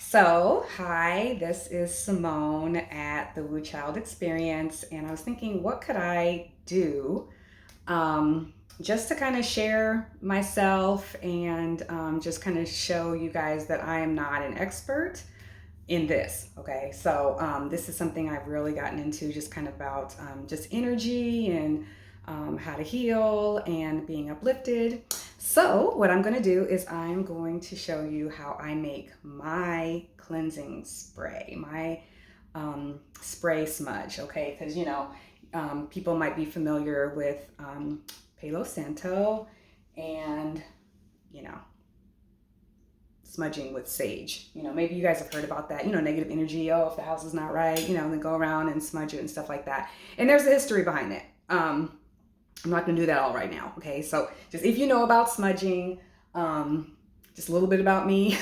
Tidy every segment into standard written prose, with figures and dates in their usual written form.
So, hi, this is Simone at the WooChyld Experience, and I was thinking, what could I do just to kind of share myself and just kind of show you guys that I am not an expert in this. Okay, so this is something I've really gotten into, just kind of about just energy and how to heal and being uplifted. So what I'm going to do is I'm going to show you how I make my cleansing spray, my spray smudge. Okay, because people might be familiar with Palo Santo and you know smudging with sage. Maybe you guys have heard about that, negative energy. Oh, if the house is not right, then go around and smudge it and stuff like that. And there's a history behind it. I'm not going to do that all right now. Okay. So just if you know about smudging, just a little bit about me.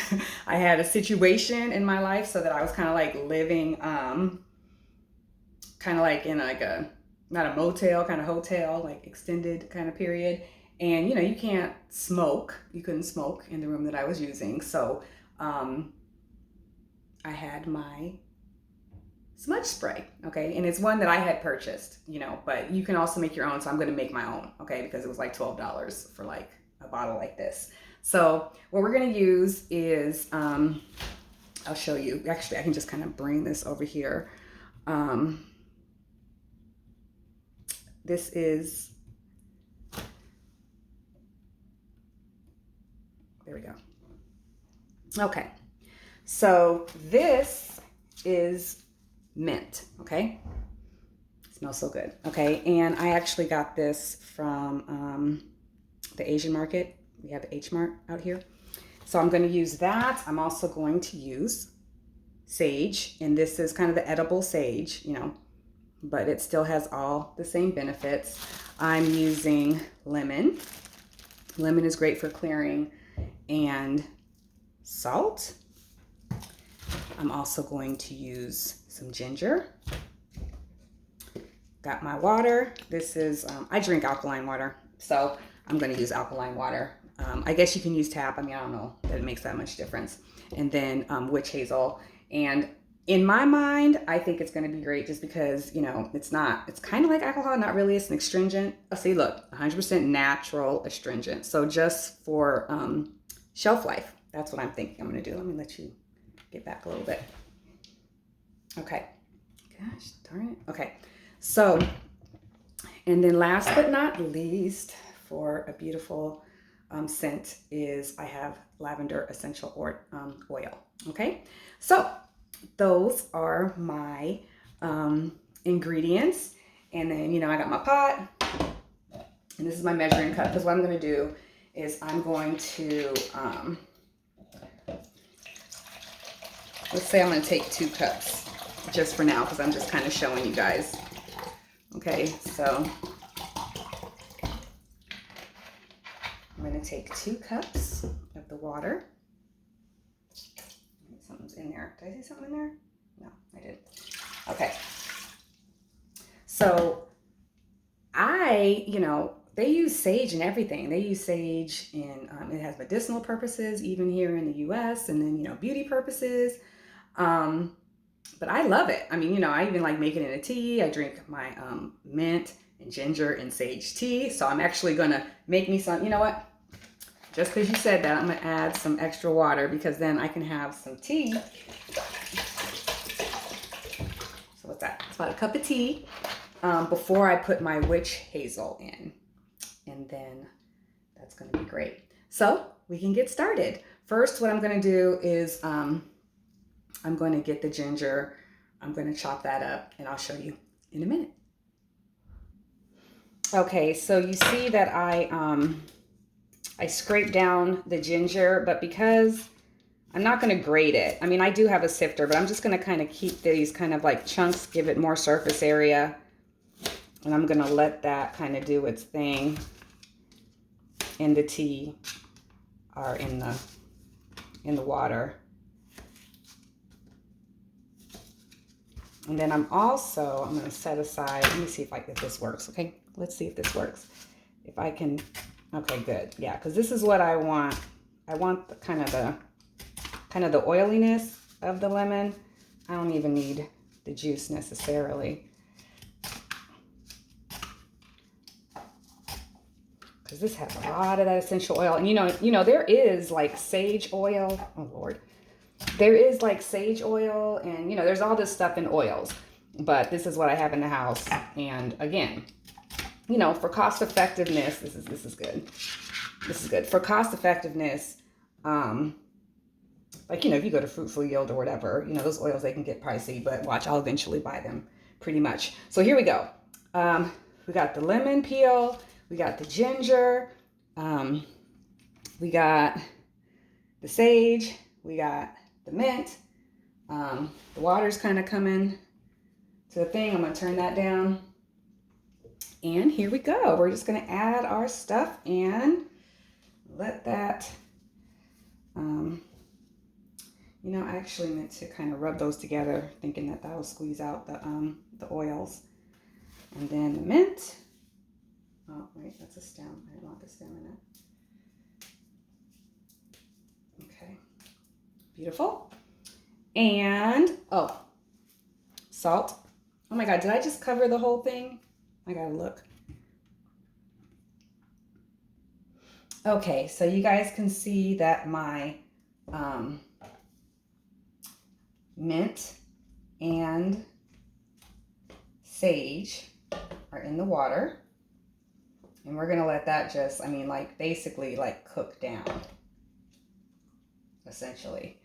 I had a situation in my life so that I was kind of like living, kind of like in like not a motel, kind of hotel, like extended kind of period. And you can't smoke. You couldn't smoke in the room that I was using. So I had my smudge spray, okay? And it's one that I had purchased, but you can also make your own. So I'm going to make my own, okay? Because it was like $12 for like a bottle like this. So what we're going to use is, I'll show you. Actually, I can just kind of bring this over here. This is, there we go. Okay, so this is mint, okay? It smells so good, okay? And I actually got this from the Asian market. We have H Mart out here. So I'm going to use that. I'm also going to use sage, and this is kind of the edible sage, but it still has all the same benefits. I'm using lemon. Lemon is great for clearing, and salt. I'm also going to use some ginger. Got my water. This is, I drink alkaline water, so I'm going to use alkaline water. I guess you can use tap. I don't know that it makes that much difference. And then witch hazel. And in my mind, I think it's going to be great just because, it's kind of like alcohol, not really. It's an astringent. Oh, see, look, 100% natural astringent. So just for shelf life, that's what I'm thinking I'm going to do. Let me let you get back a little bit. Okay. Gosh, darn it. Okay. So, and then last but not least, for a beautiful scent is I have lavender essential oil. Okay. So those are my ingredients. And then, I got my pot, and this is my measuring cup, because what I'm going to do is I'm going to, let's say I'm going to take 2 cups just for now, because I'm just kind of showing you guys. Okay, so I'm going to take 2 cups of the water. Something's in there. Did I see something in there? No, I didn't. Okay. So they use sage in everything. They use sage in, it has medicinal purposes, even here in the US, and then, beauty purposes. But I love it. I even like making it in a tea. I drink my mint and ginger and sage tea. So I'm actually going to make me some, you know what? Just because you said that, I'm going to add some extra water, because then I can have some tea. So what's that? It's about a cup of tea before I put my witch hazel in. And then that's going to be great. So we can get started. First, what I'm going to do is I'm going to get the ginger. I'm going to chop that up, and I'll show you in a minute. Okay, so you see that I scraped down the ginger, but because I'm not going to grate it. I do have a sifter, but I'm just going to kind of keep these kind of like chunks, give it more surface area. And I'm going to let that kind of do its thing in the tea or in the water. And then I'm going to set aside, let me see if this works, okay? Let's see if this works. If I can, okay, good. Yeah, because this is what I want. I want the kind of the oiliness of the lemon. I don't even need the juice necessarily, because this has a lot of that essential oil. And you know, there is like sage oil. Oh Lord. There is like sage oil, and you know, there's all this stuff in oils, but this is what I have in the house. And again, you know, for cost effectiveness, this is good. This is good for cost effectiveness. Like, you know, if you go to Fruitful Yield or whatever, you know, those oils, they can get pricey, but watch, I'll eventually buy them pretty much. So here we go. We got the lemon peel, we got the ginger, we got the sage, we got the mint. The water's kind of coming to the thing. I'm going to turn that down. And here we go. We're just going to add our stuff and let that, you know, I actually meant to kind of rub those together, thinking that that will squeeze out the oils. And then the mint. Oh, wait, that's a stem. I didn't want the stem in it. Okay. Beautiful. And, oh, salt. Oh my God, did I just cover the whole thing? I gotta look. Okay, so you guys can see that my mint and sage are in the water. And we're gonna let that just, I mean, like basically like cook down, essentially.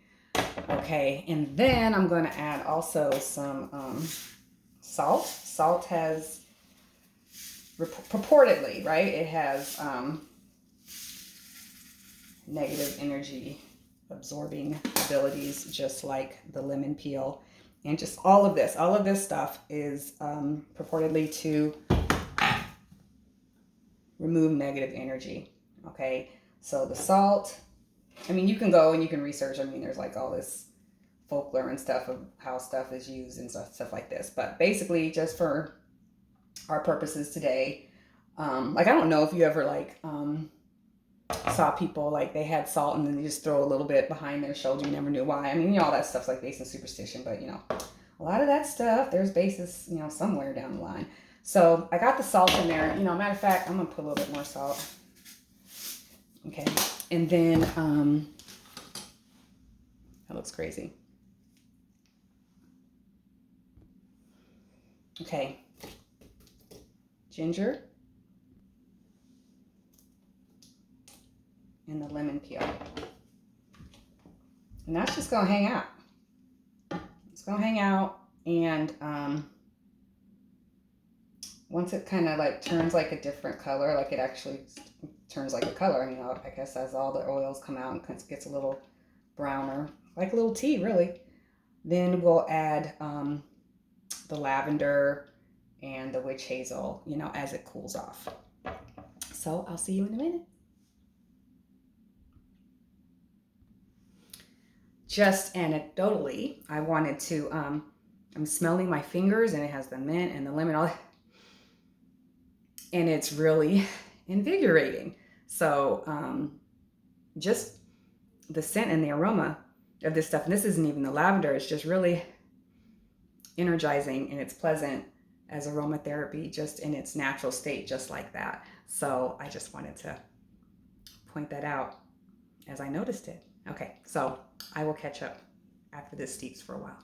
Okay, and then I'm gonna add also some salt. Salt has, purportedly, right? It has negative energy absorbing abilities, just like the lemon peel. And just all of this stuff is purportedly to remove negative energy. Okay, so the salt, I mean, you can go and you can research. I mean, there's like all this folklore and stuff of how stuff is used and stuff like this. But basically, just for our purposes today, like, I don't know if you ever like saw people like they had salt and then they just throw a little bit behind their shoulder. You never knew why. I mean, you know, all that stuff's like based in superstition, but you know, a lot of that stuff, there's basis, you know, somewhere down the line. So I got the salt in there. You know, matter of fact, I'm gonna put a little bit more salt. Okay, and then that looks crazy. Okay, ginger and the lemon peel, and that's just gonna hang out. It's gonna hang out, and once it kind of like turns like a different color, like it actually turns like a color, you know, I guess as all the oils come out and gets a little browner, like a little tea really, then we'll add the lavender and the witch hazel, you know, as it cools off. So I'll see you in a minute. Just anecdotally, I wanted to, I'm smelling my fingers and it has the mint and the lemon, all, and it's really invigorating. So just the scent and the aroma of this stuff, and this isn't even the lavender, it's just really energizing and it's pleasant as aromatherapy, just in its natural state, just like that. So I just wanted to point that out as I noticed it. Okay, so I will catch up after this steeps for a while.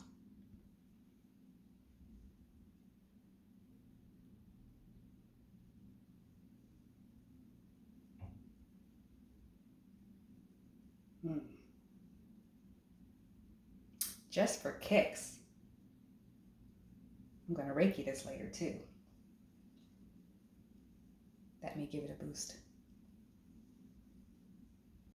Just for kicks, I'm going to Reiki this later too. That may give it a boost.